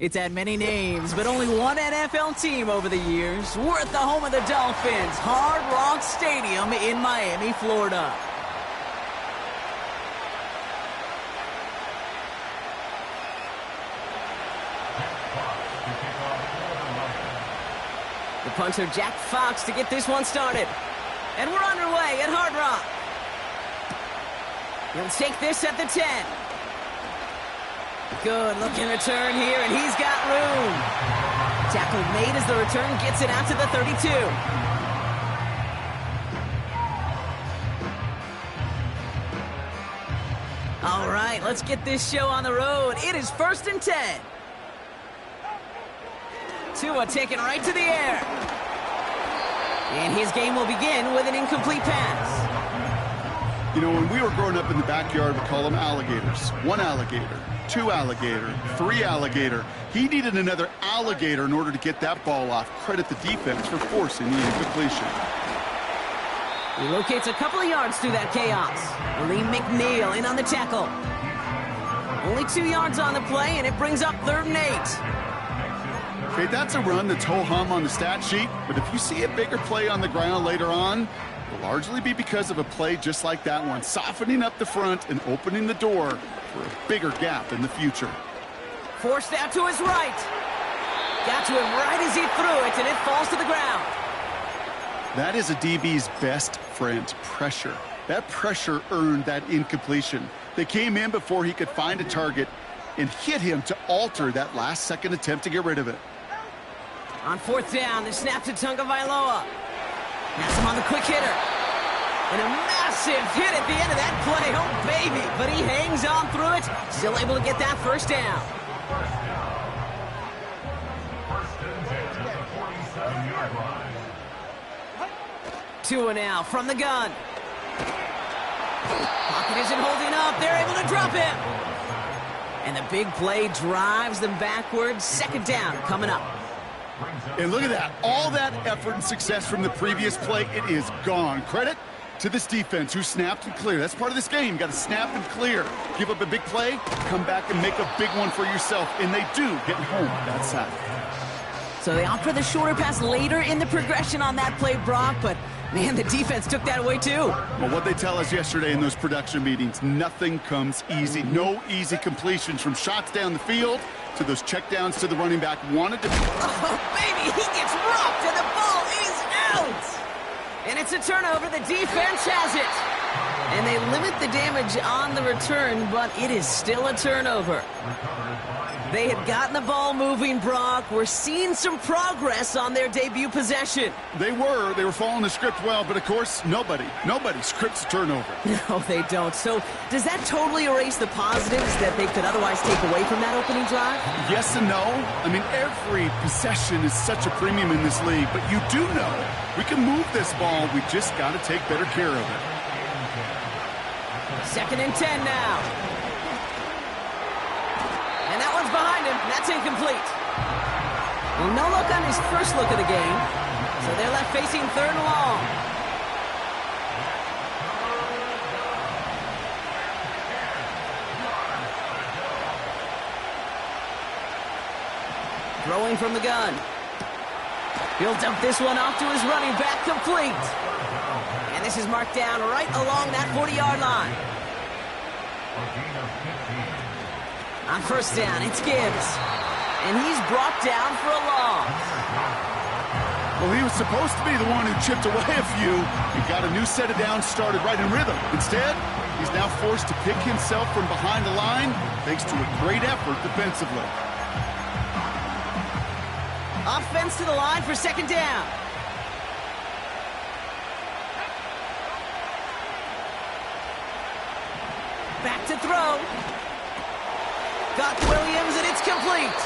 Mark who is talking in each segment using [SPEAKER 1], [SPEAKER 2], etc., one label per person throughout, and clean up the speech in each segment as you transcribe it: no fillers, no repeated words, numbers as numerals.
[SPEAKER 1] It's had many names, but only one NFL team over the years. We're at the home of the Dolphins, Hard Rock Stadium in Miami, Florida. The punter, Jack Fox, to get this one started. And we're underway at Hard Rock. He'll take this at the 10. Good looking return here, and he's got room. Tackle made as the return gets it out to the 32. All right, let's get this show on the road. It is 1st and 10. Tua taken right to the air. And his game will begin with an incomplete pass.
[SPEAKER 2] You know, when we were growing up in the backyard, we call them alligators. 1 alligator, 2 alligator, 3 alligator. He needed another alligator in order to get that ball off. Credit the defense for forcing the incompletion.
[SPEAKER 1] He locates a couple of yards through that chaos. Lee McNeil in on the tackle. Only 2 yards on the play, and it brings up 3rd and 8.
[SPEAKER 2] Okay, that's a run that's ho-hum on the stat sheet, but if you see a bigger play on the ground later on, will largely be because of a play just like that one, softening up the front and opening the door for a bigger gap in the future.
[SPEAKER 1] Forced out to his right. Got to him right as he threw it, and it falls to the ground.
[SPEAKER 2] That is a DB's best friend, pressure. That pressure earned that incompletion. They came in before he could find a target and hit him to alter that last-second attempt to get rid of it.
[SPEAKER 1] On 4th down, the snap to Tagovailoa. That's him on the quick hitter. And a massive hit at the end of that play. Oh, baby. But he hangs on through it. Still able to get that 1st down. Tua now from the gun. Pocket isn't holding up. They're able to drop him. And the big play drives them backwards. 2nd down coming up.
[SPEAKER 2] And look at that. All that effort and success from the previous play, it is gone. Credit to this defense who snapped and cleared. That's part of this game. You got to snap and clear. Give up a big play, come back and make a big one for yourself. And they do get home that sack.
[SPEAKER 1] So they opt for the shorter pass later in the progression on that play, Brock, but man, the defense took that away too.
[SPEAKER 2] Well, what they tell us yesterday in those production meetings, nothing comes easy. No easy completions from shots down the field to those checkdowns to the running back. Wanted to...
[SPEAKER 1] Oh, baby, he gets rocked and the ball is out. And it's a turnover. The defense has it. And they limit the damage on the return, but it is still a turnover. They had gotten the ball moving, Brock. We're seeing some progress on their debut possession.
[SPEAKER 2] They were following the script well, but of course, nobody scripts a turnover.
[SPEAKER 1] No, they don't. So does that totally erase the positives that they could otherwise take away from that opening drive?
[SPEAKER 2] Yes and no. I mean, every possession is such a premium in this league, but you do know we can move this ball. We just got to take better care of it.
[SPEAKER 1] 2nd and 10 now. And that one's behind him. That's incomplete. Well, no look on his first look of the game. So they're left facing 3rd and long. Throwing from the gun. He'll dump this one off to his running back, complete. And this is marked down right along that 40-yard line. On 1st down, it's Gibbs. And he's brought down for a loss.
[SPEAKER 2] Well, he was supposed to be the one who chipped away a few. He got a new set of downs started right in rhythm. Instead, he's now forced to pick himself from behind the line thanks to a great effort defensively.
[SPEAKER 1] Offense to the line for 2nd down. Back to throw. Got Williams, and it's complete.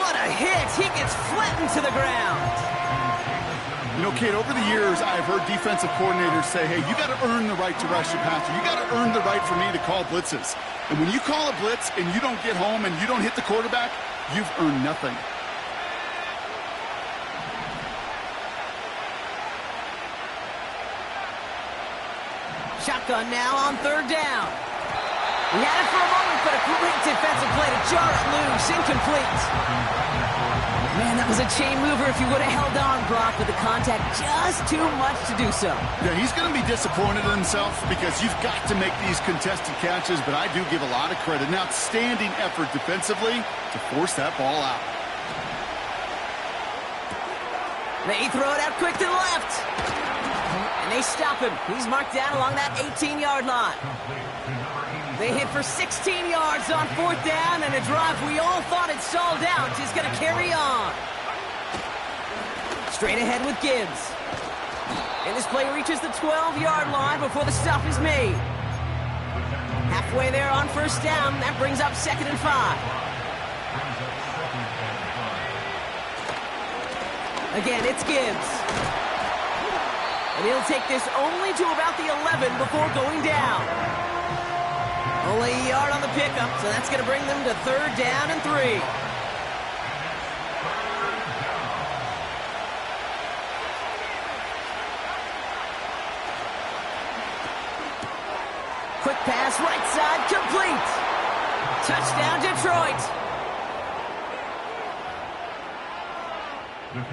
[SPEAKER 1] What a hit. He gets flattened to the ground.
[SPEAKER 2] You know, Kate, over the years, I've heard defensive coordinators say, hey, you got to earn the right to rush your passer. You got to earn the right for me to call blitzes. And when you call a blitz and you don't get home and you don't hit the quarterback, you've earned nothing.
[SPEAKER 1] Shotgun now on 3rd down. He had it for a moment, but a great defensive play to jar it loose. Incomplete. Man, that was a chain mover if he would have held on, Brock, but the contact just too much to do so.
[SPEAKER 2] Yeah, he's going to be disappointed in himself because you've got to make these contested catches, but I do give a lot of credit. An outstanding effort defensively to force that ball out.
[SPEAKER 1] They throw it out quick to the left. And they stop him. He's marked down along that 18-yard line. They hit for 16 yards on 4th down, and a drive we all thought had stalled out is going to carry on. Straight ahead with Gibbs. And this play reaches the 12-yard line before the stop is made. Halfway there on 1st down, that brings up 2nd and 5. Again, it's Gibbs. And he'll take this only to about the 11 before going down. Only a yard on the pickup, so that's going to bring them to 3rd down and 3. Quick pass, right side, complete. Touchdown, Detroit.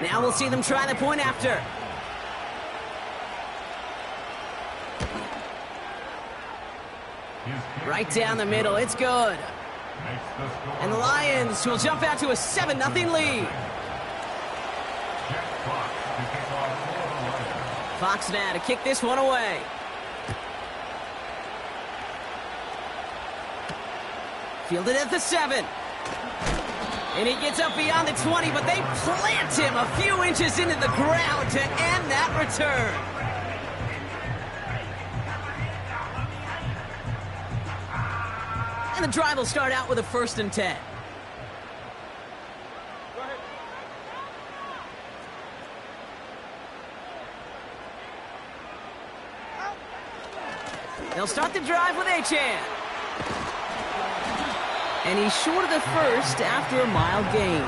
[SPEAKER 1] Now we'll see them try the point after. Right down the middle, it's good. And the Lions will jump out to a 7-0 lead. Fox now to kick this one away. Fielded at the 7. And he gets up beyond the 20, but they plant him a few inches into the ground to end that return. And the drive will start out with a 1st and 10. They'll start the drive with Achane. And he's short of the 1st after a mild gain.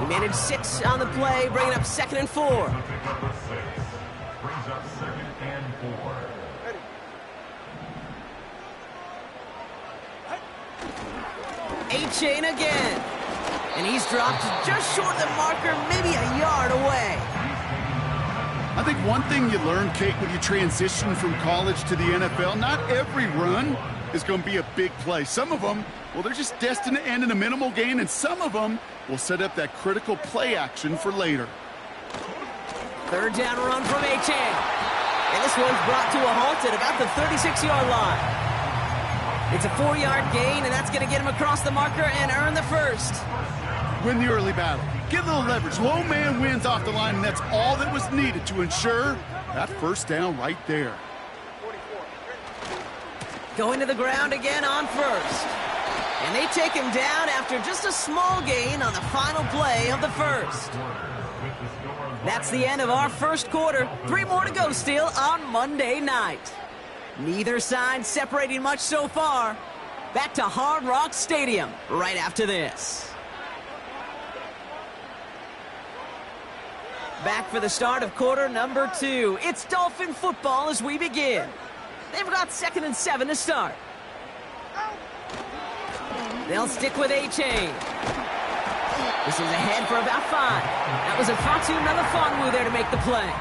[SPEAKER 1] He managed 6 on the play, bringing up 2nd and 4.
[SPEAKER 3] Brings up 2nd and 4.
[SPEAKER 1] Achane again. And he's dropped just short of the marker, maybe a yard away.
[SPEAKER 2] I think one thing you learn, Kate, when you transition from college to the NFL, not every run is going to be a big play. Some of them, well, they're just destined to end in a minimal gain, and some of them will set up that critical play action for later.
[SPEAKER 1] 3rd down run from Achane. And this one's brought to a halt at about the 36-yard line. It's a 4-yard gain, and that's going to get him across the marker and earn the 1st.
[SPEAKER 2] Win the early battle. Get a little leverage. Low man wins off the line, and that's all that was needed to ensure that 1st down right there.
[SPEAKER 1] Going to the ground again on 1st. And they take him down after just a small gain on the final play of the 1st. That's the end of our 1st quarter. 3 more to go still on Monday night. Neither side separating much so far. Back to Hard Rock Stadium right after this. Back for the start of quarter number 2. It's Dolphin football as we begin. They've got 2nd and 7 to start. They'll stick with Achane. This is ahead for about 5. That was a Fatu Melifonwu there to make the play.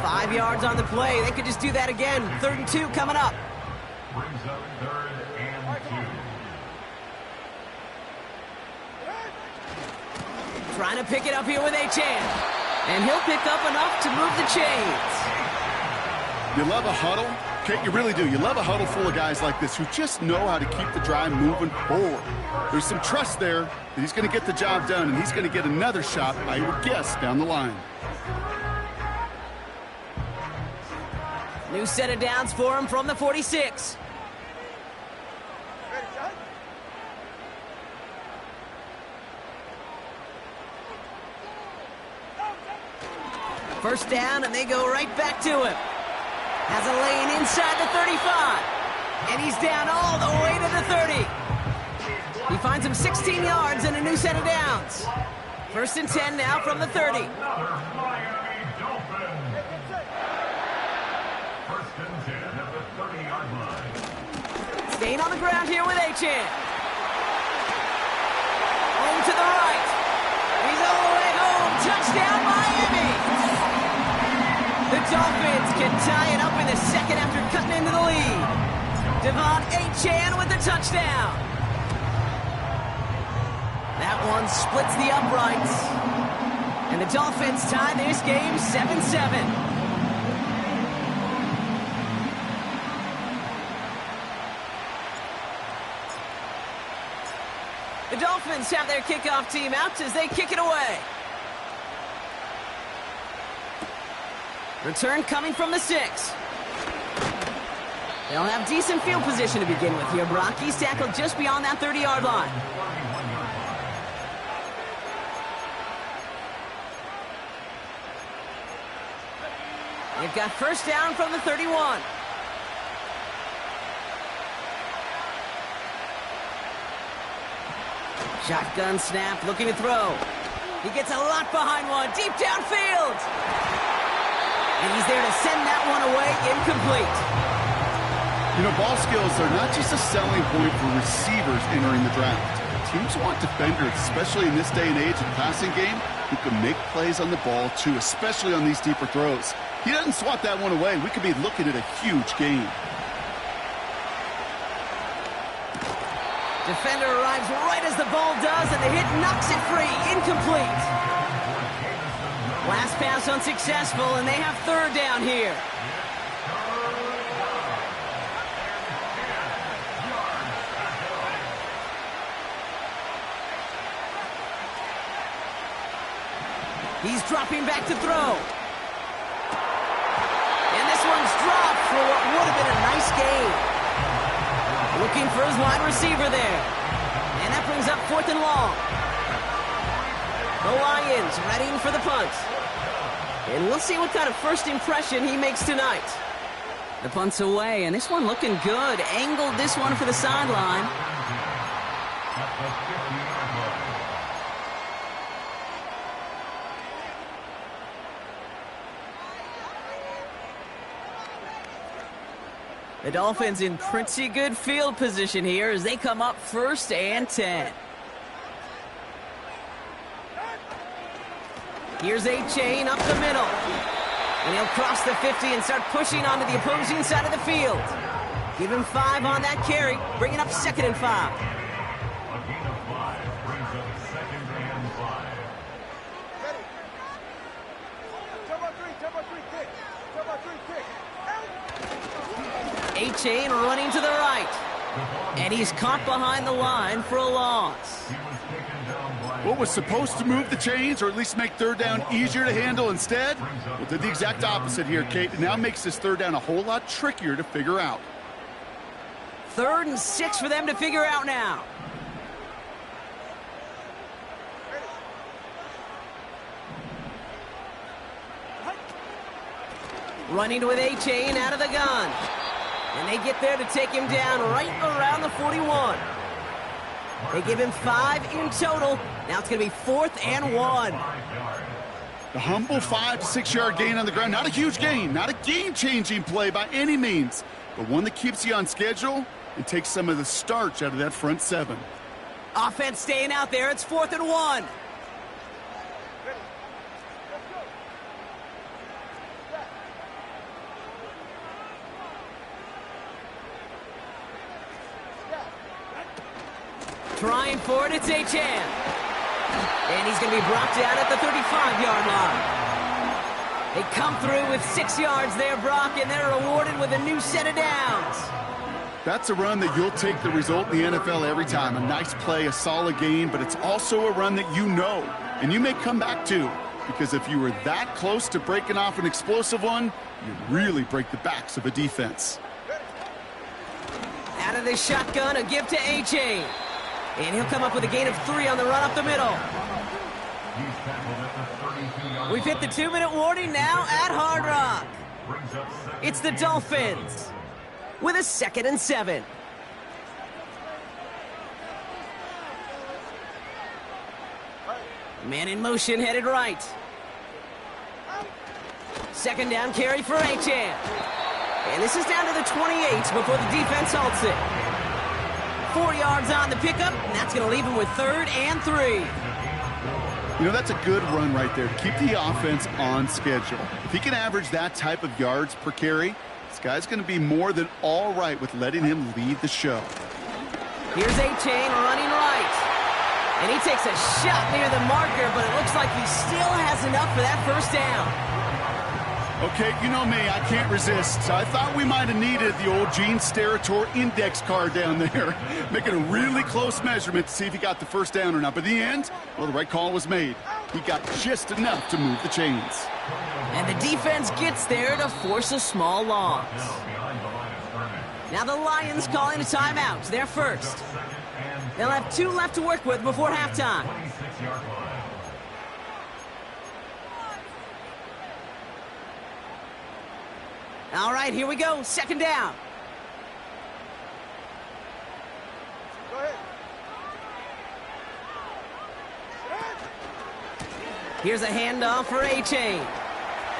[SPEAKER 1] 5 yards on the play. They could just do that again. 3rd and 2 coming up.
[SPEAKER 3] Brings up 3rd and 2.
[SPEAKER 1] Trying to pick it up here with Achane. And he'll pick up enough to move the chains.
[SPEAKER 2] You love a huddle? Kate, you really do. You love a huddle full of guys like this who just know how to keep the drive moving forward. There's some trust there that he's going to get the job done, and he's going to get another shot, I would guess, down the line.
[SPEAKER 1] New set of downs for him from the 46. First down, and they go right back to him. Has a lane inside the 35. And he's down all the way to the 30. He finds him 16 yards and a new set of downs. 1st and 10 now from the 30.
[SPEAKER 3] Another Miami Dolphins. 1st and 10 at the 30-yard line.
[SPEAKER 1] Gain on the ground here with Achane. Home to the right. He's all the way home. Touchdown, Miami. The Dolphins can tie it up in the second after cutting into the lead. De'Von Achane with the touchdown. That one splits the uprights. And the Dolphins tie this game 7-7. The Dolphins have their kickoff team out as they kick it away. Return coming from the 6. They'll have decent field position to begin with here, Brock. He's tackled just beyond that 30-yard line. They've got first down from the 31. Shotgun snap, looking to throw. He gets a lot behind one, deep downfield. And he's there to send that one away, incomplete.
[SPEAKER 2] You know, ball skills are not just a selling point for receivers entering the draft. Teams want defenders, especially in this day and age of passing game, who can make plays on the ball too, especially on these deeper throws. He doesn't swat that one away. We could be looking at a huge gain.
[SPEAKER 1] Defender arrives right as the ball does, and the hit knocks it free. Incomplete. Last pass unsuccessful, and they have third down here. He's dropping back to throw. And this one's dropped for what would have been a nice gain. Looking for his wide receiver there. And that brings up 4th and long. The Lions readying for the punt. And we'll see what kind of first impression he makes tonight. The punt's away, and this one looking good. Angled this one for the sideline. The Dolphins in pretty good field position here as they come up 1st and 10. Here's Achane up the middle. And he'll cross the 50 and start pushing onto the opposing side of the field. Give him 5 on that carry, bringing up 2nd and 5.
[SPEAKER 3] A gain of 5 brings up 2nd and 5.
[SPEAKER 1] Achane running to the right. And he's caught behind the line for a loss.
[SPEAKER 2] What was supposed to move the chains, or at least make third down easier to handle instead? Well, did the exact opposite here, Kate. It now makes this third down a whole lot trickier to figure out.
[SPEAKER 1] 3rd and 6 for them to figure out now. Running with Achane out of the gun. And they get there to take him down right around the 41. They give him 5 in total. Now it's going to be 4th and 1.
[SPEAKER 2] The humble 5 to 6 yard gain on the ground. Not a huge gain, not a game-changing play by any means, but one that keeps you on schedule and takes some of the starch out of that front 7.
[SPEAKER 1] Offense staying out there. It's 4th and 1. Trying for it, it's Achane. And he's going to be brought down at the 35-yard line. They come through with 6 yards there, Brock, and they're rewarded with a new set of downs.
[SPEAKER 2] That's a run that you'll take the result in the NFL every time. A nice play, a solid gain, but it's also a run that you know, and you may come back to, because if you were that close to breaking off an explosive one, you really break the backs of a defense.
[SPEAKER 1] Out of the shotgun, a give to Achane. And he'll come up with a gain of 3 on the run up the middle. We've hit the 2-minute warning now at Hard Rock. It's the Dolphins with a 2nd and 7. Man in motion, headed right. 2nd down carry for Achane. And this is down to the 28 before the defense halts it. 4 yards on the pickup, and that's going to leave him with 3rd and 3.
[SPEAKER 2] You know, that's a good run right there to keep the offense on schedule. If he can average that type of yards per carry, this guy's going to be more than all right with letting him lead the show.
[SPEAKER 1] Here's Achane running right. And he takes a shot near the marker, but it looks like he still has enough for that first down.
[SPEAKER 2] Okay, you know me, I can't resist. I thought we might have needed the old Gene Steratore index card down there, making a really close measurement to see if he got the first down or not. But in the end, well, the right call was made. He got just enough to move the chains.
[SPEAKER 1] And the defense gets there to force a small loss. Now the Lions calling a timeout. They're first. They'll have 2 left to work with before halftime. All right, here we go. 2nd down.
[SPEAKER 4] Go ahead.
[SPEAKER 1] Here's a handoff for Achane.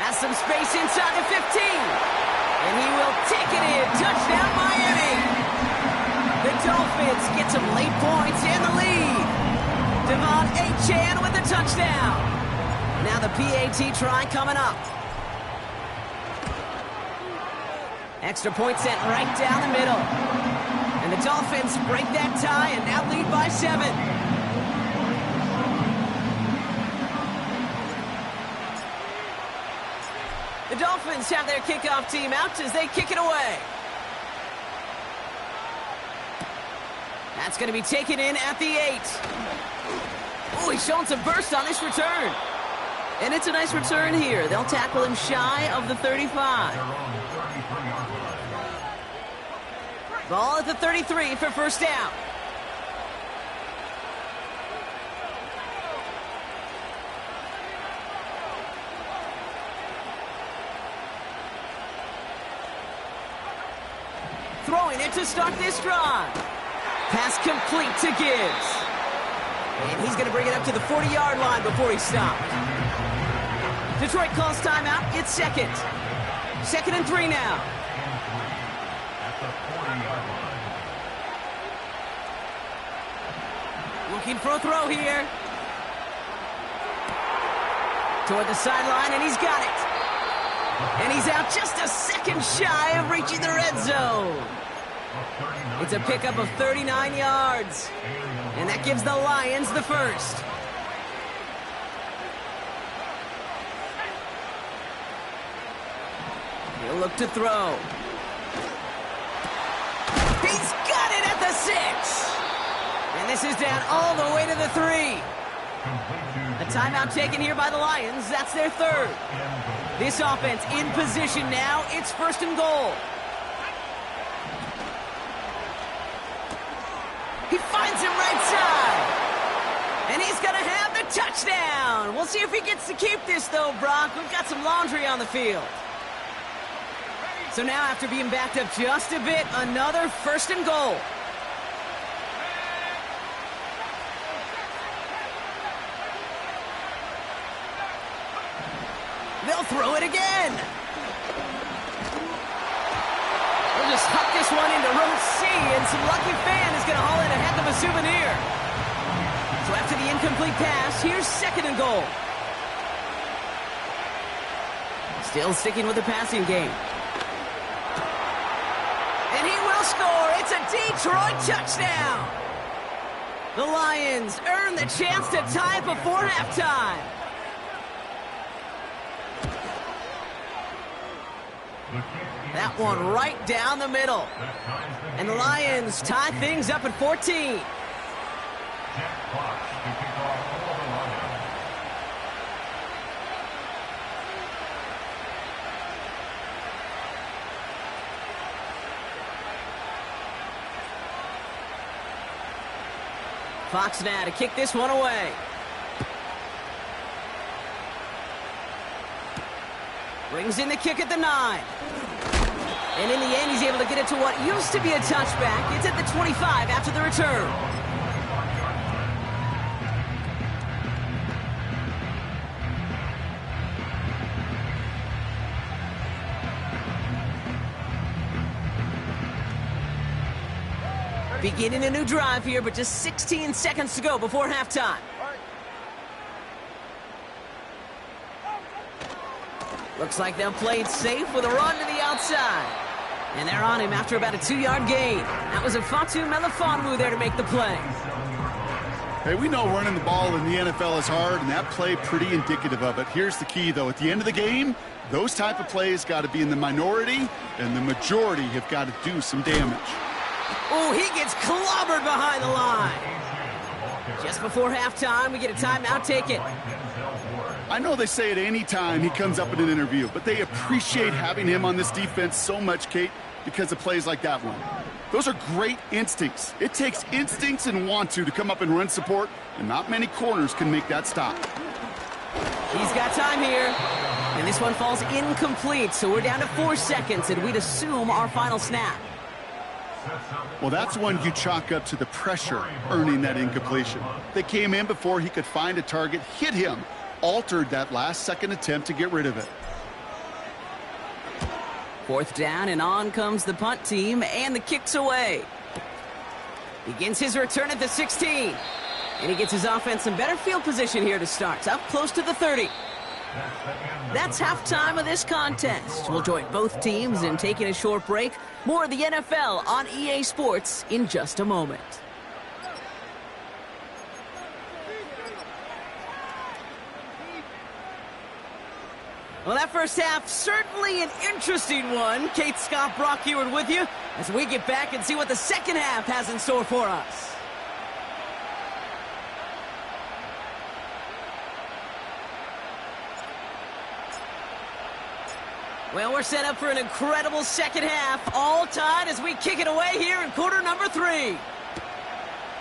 [SPEAKER 1] Has some space inside the 15. And he will take it in. Touchdown, Miami. The Dolphins get some late points and the lead. Devon Achane with the touchdown. Now the PAT try coming up. Extra point sent right down the middle. And the Dolphins break that tie and now lead by 7. The Dolphins have their kickoff team out as they kick it away. That's going to be taken in at the 8. Oh, he's showing some burst on this return. And it's a nice return here. They'll tackle him shy of the 35. Ball at the 33 for first down. Throwing it to start this drive. Pass complete to Gibbs. And he's going to bring it up to the 40-yard line before he stopped. Detroit calls timeout. It's 2nd. 2nd and 3 now. Looking for a throw here. Toward the sideline, and he's got it. And he's out just a second shy of reaching the red zone. It's a pickup of 39 yards. And that gives the Lions the first. He'll look to throw. He's got it at the 6. And this is down all the way to the 3. A timeout taken here by the Lions. That's their 3rd. This offense in position now. It's 1st and goal. He finds him right side. And he's going to have the touchdown. We'll see if he gets to keep this, though, Brock. We've got some laundry on the field. So now, after being backed up just a bit, another 1st and goal. They'll throw it again. We'll just huck this one into row C, and some lucky fan is going to haul in a heck of a souvenir. So after the incomplete pass, here's 2nd and goal. Still sticking with the passing game. And he will score. It's a Detroit touchdown. The Lions earn the chance to tie before halftime. That one right down the middle. And the Lions tie things up at 14. Fox now to kick this one away. Brings in the kick at the 9. And in the end, he's able to get it to what used to be a touchback. It's at the 25 after the return. Beginning a new drive here, but just 16 seconds to go before halftime. Looks like they'll play it safe with a run to the outside. And they're on him after about a 2-yard gain. That was a Fatu Melifonwu there to make the play.
[SPEAKER 2] Hey, we know running the ball in the NFL is hard, and that play pretty indicative of it. Here's the key, though. At the end of the game, those type of plays got to be in the minority, and the majority have got to do some damage.
[SPEAKER 1] Oh, he gets clobbered behind the line. Just before halftime, we get a timeout. Take it.
[SPEAKER 2] I know they say it any time he comes up in an interview, but they appreciate having him on this defense so much, Kate, because of plays like that one. Those are great instincts. It takes instincts and want to come up and run support, and not many corners can make that stop.
[SPEAKER 1] He's got time here. And this one falls incomplete, so we're down to 4 seconds, and we'd assume our final snap.
[SPEAKER 2] Well, that's one you chalk up to the pressure earning that incompletion. They came in before he could find a target, hit him, altered that last-second attempt to get rid of it.
[SPEAKER 1] 4th down, and on comes the punt team, and the kick's away. Begins his return at the 16. And he gets his offense in better field position here to start. Up close to the 30. That's halftime of this contest. We'll join both teams in taking a short break. More of the NFL on EA Sports in just a moment. Well, that first half, certainly an interesting one. Kate, Scott, Brock Ewart with you as we get back and see what the second half has in store for us. Well, we're set up for an incredible second half, all tied as we kick it away here in quarter number 3.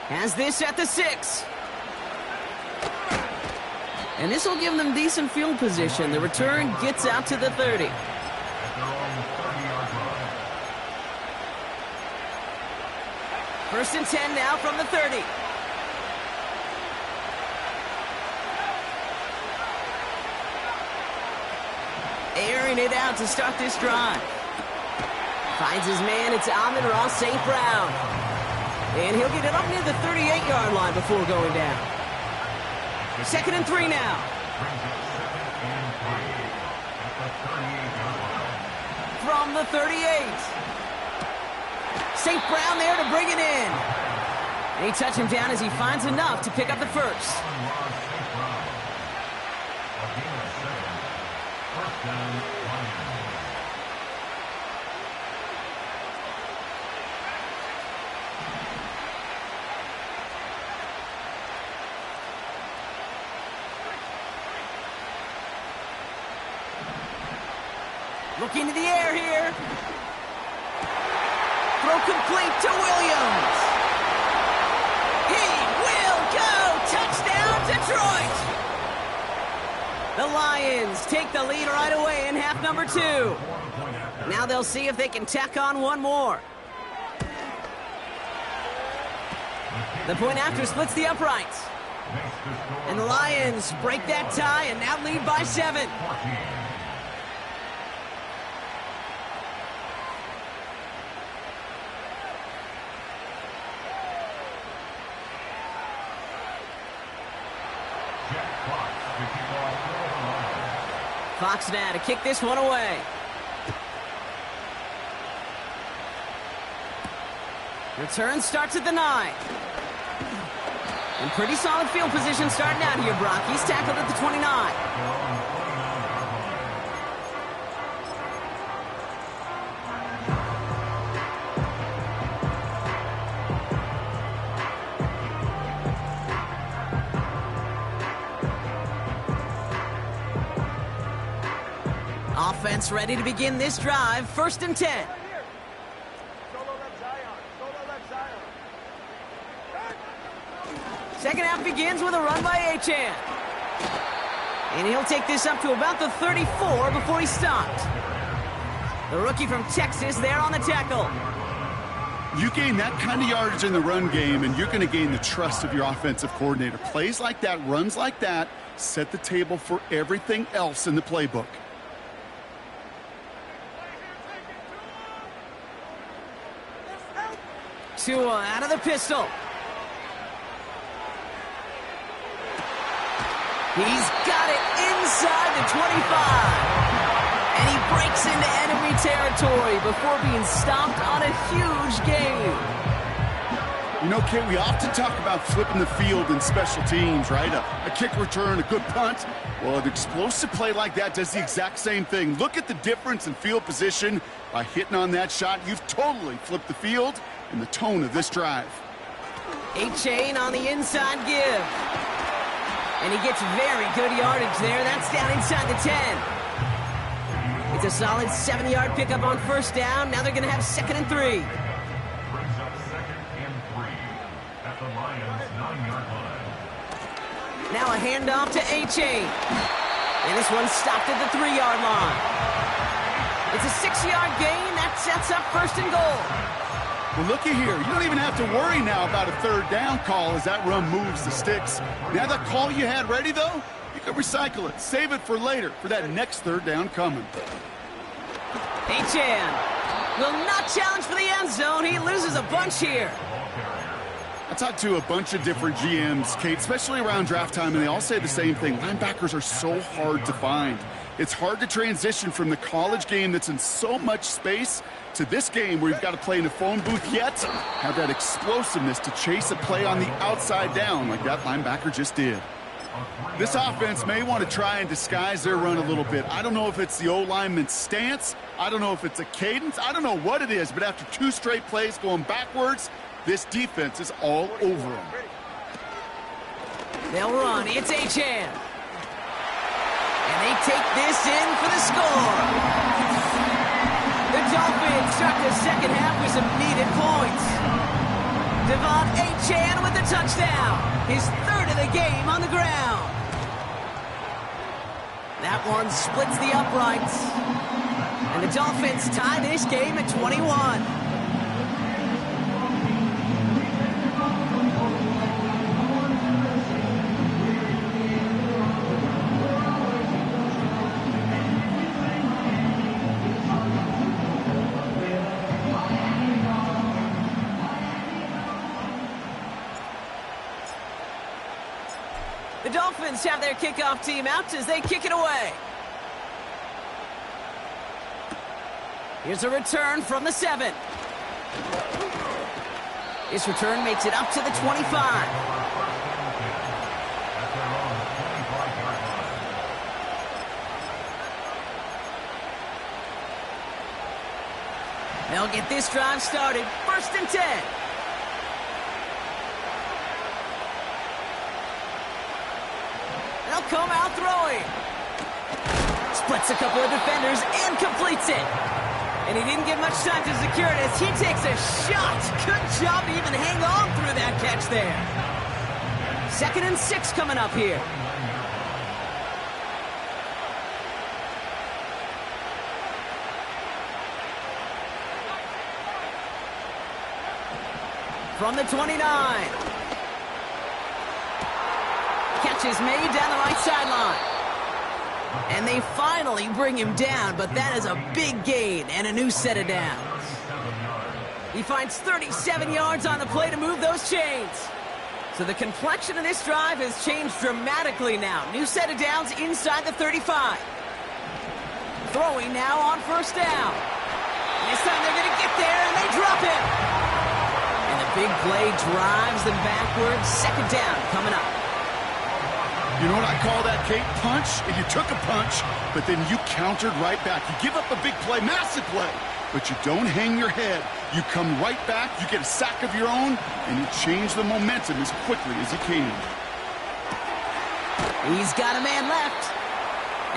[SPEAKER 1] Has this at the 6. And this will give them decent field position. The return gets out to the 30. First and 10 now from the 30. Airing it out to start this drive. Finds his man. It's Amon-Ra St. Brown. And he'll get it up near the 38-yard line before going down. 2nd and 3 now. From the 38. St. Brown there to bring it in. And he touched him down as he finds enough to pick up the first. Looking to the air here. Throw complete to Williams. He will go. Touchdown, Detroit. The Lions take the lead right away in half number 2. Now they'll see if they can tack on one more. The point after splits the uprights. And the Lions break that tie and now lead by 7. Fox now to kick this one away. Return starts at the 9. And pretty solid field position starting out here, Brock. He's tackled at the 29. Offense ready to begin this drive. 1st and 10. Second half begins with a run by Achane. And he'll take this up to about the 34 before he's stopped. The rookie from Texas there on the tackle.
[SPEAKER 2] You gain that kind of yardage in the run game, and you're going to gain the trust of your offensive coordinator. Plays like that, runs like that, set the table for everything else in the playbook.
[SPEAKER 1] Tua out of the pistol. He's got it inside the 25. And he breaks into enemy territory before being stopped on a huge gain.
[SPEAKER 2] You know, Kate, we often talk about flipping the field in special teams, right? A kick return, a good punt. Well, an explosive play like that does the exact same thing. Look at the difference in field position. By hitting on that shot, you've totally flipped the field and the tone of this drive.
[SPEAKER 1] Achane on the inside give. And he gets very good yardage there. That's down inside the 10. It's a solid 7-yard pickup on first down. Now they're going to have 2nd and 3.
[SPEAKER 3] Brings up 2nd and 3 at the Lions' 9-yard line.
[SPEAKER 1] Now a handoff to Achane. And this one's stopped at the 3-yard line. It's a 6-yard gain. That sets up 1st and goal.
[SPEAKER 2] Well, looky here. You don't even have to worry now about a 3rd down call as that run moves the sticks. Now that call you had ready, though, you can recycle it. Save it for later for that next 3rd down coming.
[SPEAKER 1] Achane will not challenge for the end zone. He loses a bunch here.
[SPEAKER 2] I talked to a bunch of different GMs, Kate, especially around draft time, and they all say the same thing. Linebackers are so hard to find. It's hard to transition from the college game that's in so much space to this game where you've got to play in a phone booth yet have that explosiveness to chase a play on the outside down like that linebacker just did. This offense may want to try and disguise their run a little bit. I don't know if it's the O-lineman's stance. I don't know if it's a cadence. I don't know what it is, but after 2 straight plays going backwards, this defense is all over them.
[SPEAKER 1] They'll run. It's Achane. And they take this in for the score. The Dolphins start the second half with some needed points. Devon Achane with the touchdown. His 3rd of the game on the ground. That one splits the uprights. And the Dolphins tie this game at 21. The Dolphins have their kickoff team out as they kick it away. Here's a return from the 7. This return makes it up to the 25. They'll get this drive started. 1st and 10. They'll come out throwing. Splits a couple of defenders and completes it. And he didn't get much time to secure it as he takes a shot. Good job to even hang on through that catch there. 2nd and 6 coming up here. From the 29. Catch is made down the right sideline. And they finally bring him down, but that is a big gain and a new set of downs. He finds 37 yards on the play to move those chains. So the complexion of this drive has changed dramatically now. New set of downs inside the 35. Throwing now on 1st down. And this time they're going to get there, and they drop him. And the big play drives them backwards. 2nd down coming up.
[SPEAKER 2] You know what I call that, Kate? Punch, and you took a punch, but then you countered right back. You give up a big play, massive play, but you don't hang your head. You come right back, you get a sack of your own, and you change the momentum as quickly as you can.
[SPEAKER 1] He's got a man left,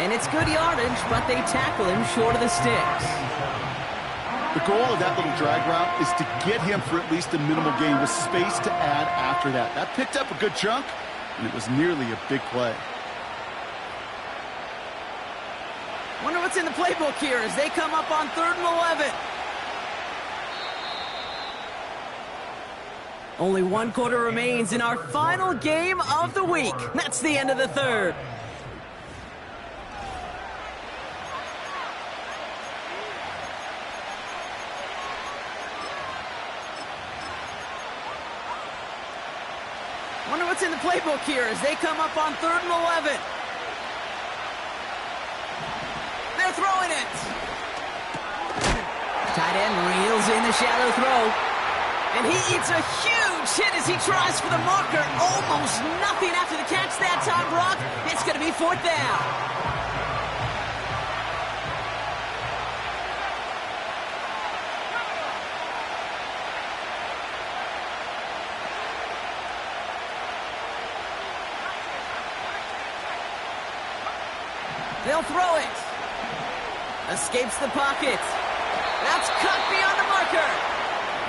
[SPEAKER 1] and it's good yardage, but they tackle him short of the sticks.
[SPEAKER 2] The goal of that little drag route is to get him for at least a minimal gain with space to add after that. That picked up a good chunk, and it was nearly a big play.
[SPEAKER 1] Wonder what's in the playbook here as they come up on 3rd and 11. Only 1 quarter remains in our final game of the week. That's the end of the 3rd. Wonder what's in the playbook here as they come up on 3rd and 11. They're throwing it. Tight end reels in the shallow throw. And he eats a huge hit as he tries for the marker. Almost nothing after the catch that time, Brock. It's going to be 4th down. They'll throw it. Escapes the pocket. That's cut beyond the marker.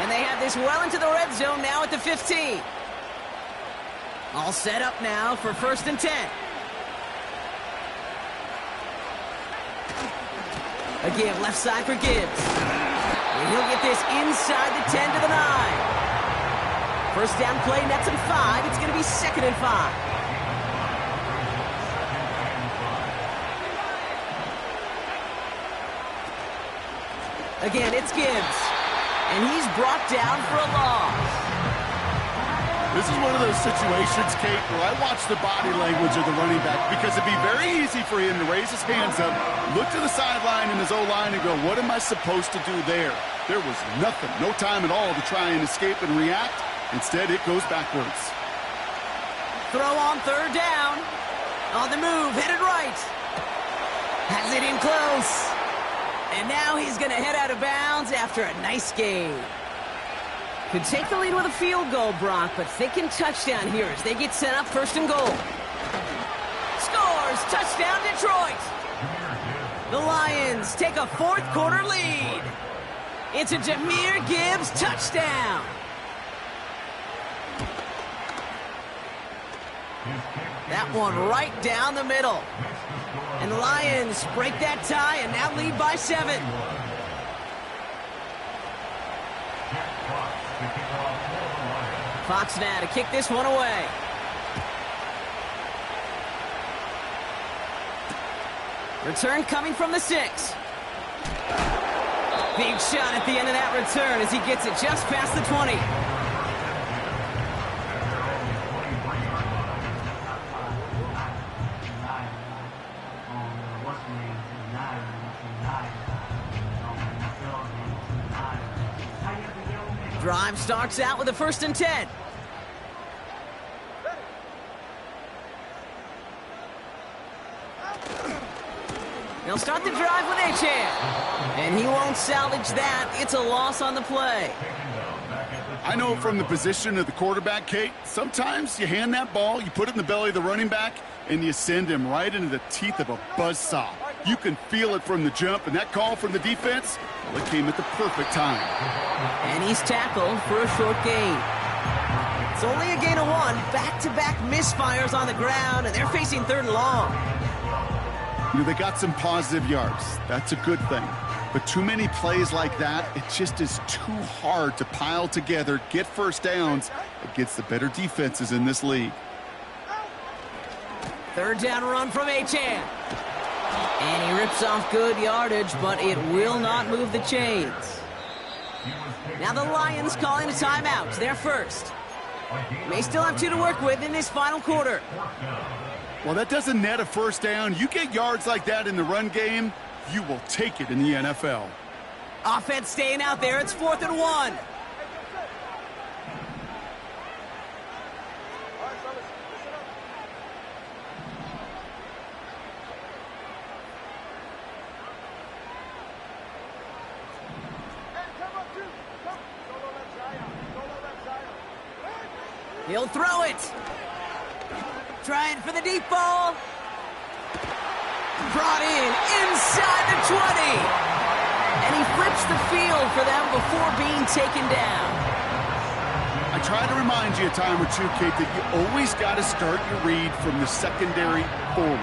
[SPEAKER 1] And they have this well into the red zone now at the 15. All set up now for 1st and 10. Again, left side for Gibbs. And he'll get this inside the 10 to the 9. First down play, nets him 5. It's going to be 2nd and 5. Again, it's Gibbs. And he's brought down for a loss.
[SPEAKER 2] This is one of those situations, Kate, where I watch the body language of the running back because it'd be very easy for him to raise his hands up, look to the sideline in his O-line and go, what am I supposed to do there? There was nothing, no time at all to try and escape and react. Instead, it goes backwards.
[SPEAKER 1] Throw on 3rd down. On the move, headed right. Has it in close. And now he's going to head out of bounds after a nice game. Could take the lead with a field goal, Brock, but thinking touchdown here as they get set up 1st and goal. Scores! Touchdown, Detroit! The Lions take a 4th quarter lead. It's a Jahmyr Gibbs touchdown. That one right down the middle. And the Lions break that tie and now lead by 7. Fox now to kick this one away. Return coming from the 6. Big shot at the end of that return as he gets it just past the 20. Drive starts out with a 1st and 10. They'll start the drive with Achane. And he won't salvage that. It's a loss on the play.
[SPEAKER 2] I know from the position of the quarterback, Kate, sometimes you hand that ball, you put it in the belly of the running back, and you send him right into the teeth of a buzzsaw. You can feel it from the jump, and that call from the defense, well, it came at the perfect time.
[SPEAKER 1] And he's tackled for a short gain. It's only a gain of 1. Back-to-back misfires on the ground, and they're facing 3rd and long.
[SPEAKER 2] You know, they got some positive yards. That's a good thing. But too many plays like that, it just is too hard to pile together, get first downs against the better defenses in this league.
[SPEAKER 1] 3rd down run from Achane. And he rips off good yardage, but it will not move the chains. Now the Lions calling a timeout. They're first. May still have 2 to work with in this final quarter.
[SPEAKER 2] Well, that doesn't net a first down. You get yards like that in the run game, you will take it in the NFL.
[SPEAKER 1] Offense staying out there. It's 4th and 1. He'll throw it. Trying for the deep ball. Brought in inside the 20. And he flips the field for them before being taken down.
[SPEAKER 2] I try to remind you a time or two, Kate, that you always got to start your read from the secondary forward.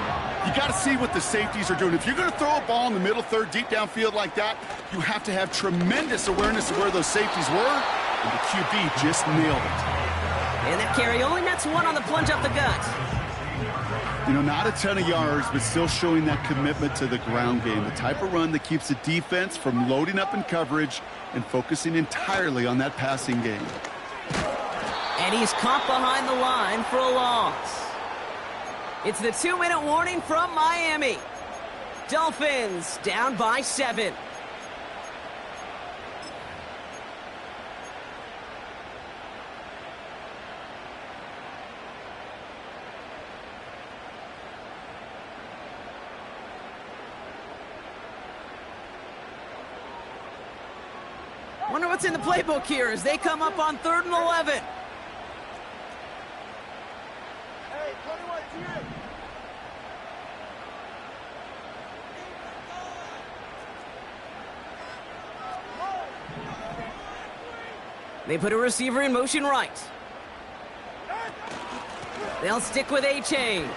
[SPEAKER 2] You got to see what the safeties are doing. If you're going to throw a ball in the middle third, deep downfield like that, you have to have tremendous awareness of where those safeties were, and the QB just nailed it.
[SPEAKER 1] And that carry only nets 1 on the plunge up the gut.
[SPEAKER 2] You know, not a ton of yards, but still showing that commitment to the ground game. The type of run that keeps the defense from loading up in coverage and focusing entirely on that passing game.
[SPEAKER 1] And he's caught behind the line for a loss. It's the 2-minute warning from Miami. Dolphins down by 7. Wonder what's in the playbook here as they come up on 3rd and 11.
[SPEAKER 4] Hey, 21, here.
[SPEAKER 1] They put a receiver in motion right. They'll stick with A-Chain.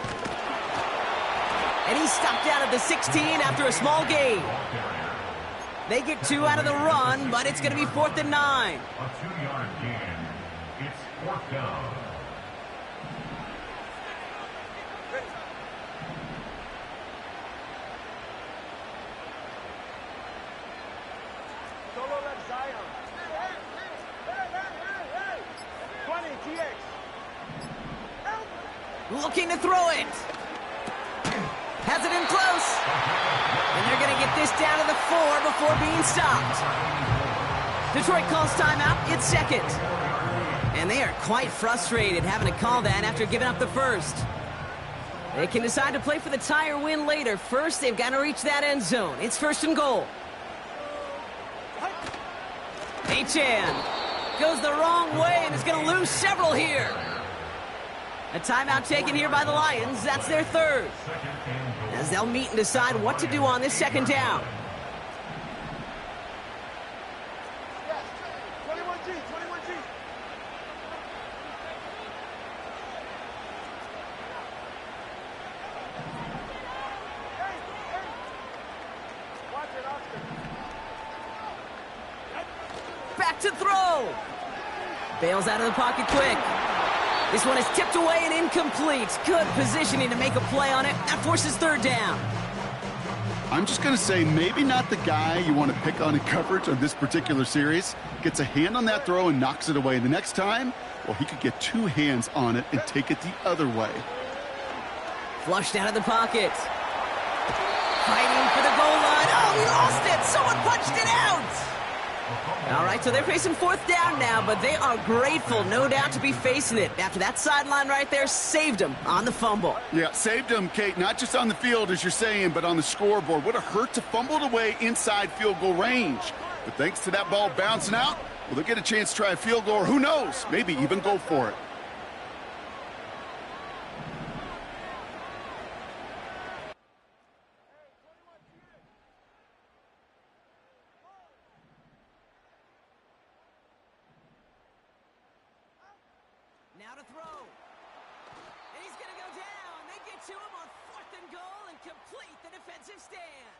[SPEAKER 1] And he's stopped out of the 16 after a small gain. They get 2 out of the run, but it's going to be 4th and 9.
[SPEAKER 3] A 2-yard gain. It's 4th down.
[SPEAKER 4] Solo left Zion. Hey. 20, GX.
[SPEAKER 1] Looking to throw it. Has it in close. And they're going to get this down to the 4 before being stopped. Detroit calls timeout. It's 2nd. And they are quite frustrated having to call that after giving up the first. They can decide to play for the tie or win later. First, they've got to reach that end zone. It's 1st and goal. Achane goes the wrong way and is going to lose several here. A timeout taken here by the Lions. That's their 3rd. As they'll meet and decide what to do on this 2nd down.
[SPEAKER 4] Yes. 21G, 21G. Hey. Watch it, Oscar.
[SPEAKER 1] Back to throw. Bails out of the pocket quick. This one is tipped away and incomplete. Good positioning to make a play on it. That forces 3rd down.
[SPEAKER 2] I'm just going to say maybe not the guy you want to pick on in coverage on this particular series. Gets a hand on that throw and knocks it away. The next time, well, he could get 2 hands on it and take it the other way.
[SPEAKER 1] Flushed out of the pocket. Fighting for the goal line. Oh, he lost it. Someone punched it out. All right, so they're facing 4th down now, but they are grateful, no doubt, to be facing it. After that sideline right there saved them on the fumble.
[SPEAKER 2] Yeah, saved him, Kate, not just on the field, as you're saying, but on the scoreboard. Would have hurt to fumble it away inside field goal range. But thanks to that ball bouncing out, well, they'll get a chance to try a field goal, or who knows, maybe even go for it.
[SPEAKER 1] Now to throw. And he's going to go down. They get to him on 4th and goal and complete the defensive stand.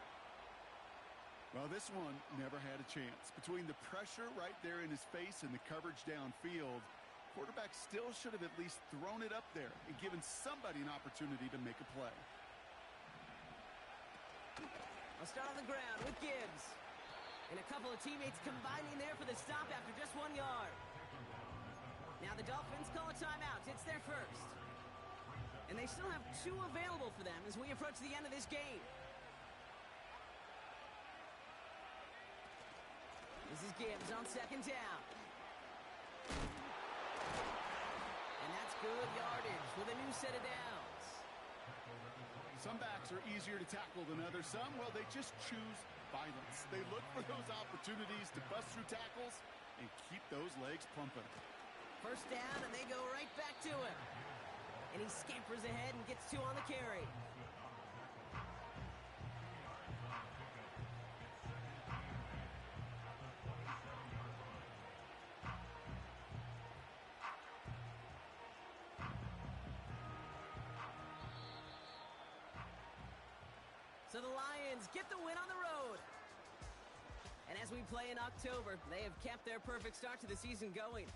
[SPEAKER 2] Well, this one never had a chance. Between the pressure right there in his face and the coverage downfield, quarterback still should have at least thrown it up there and given somebody an opportunity to make a play.
[SPEAKER 1] I'll start on the ground with Gibbs. And a couple of teammates combining there for the stop after just 1 yard. Now the Dolphins call a timeout. It's their 1st. And they still have 2 available for them as we approach the end of this game. This is Gibbs on 2nd down. And that's good yardage with a new set of downs.
[SPEAKER 2] Some backs are easier to tackle than others. Some, well, they just choose violence. They look for those opportunities to bust through tackles and keep those legs pumping.
[SPEAKER 1] 1st down, and they go right back to him. And he scampers ahead and gets 2 on the carry. So the Lions get the win on the road. And as we play in October, they have kept their perfect start to the season going.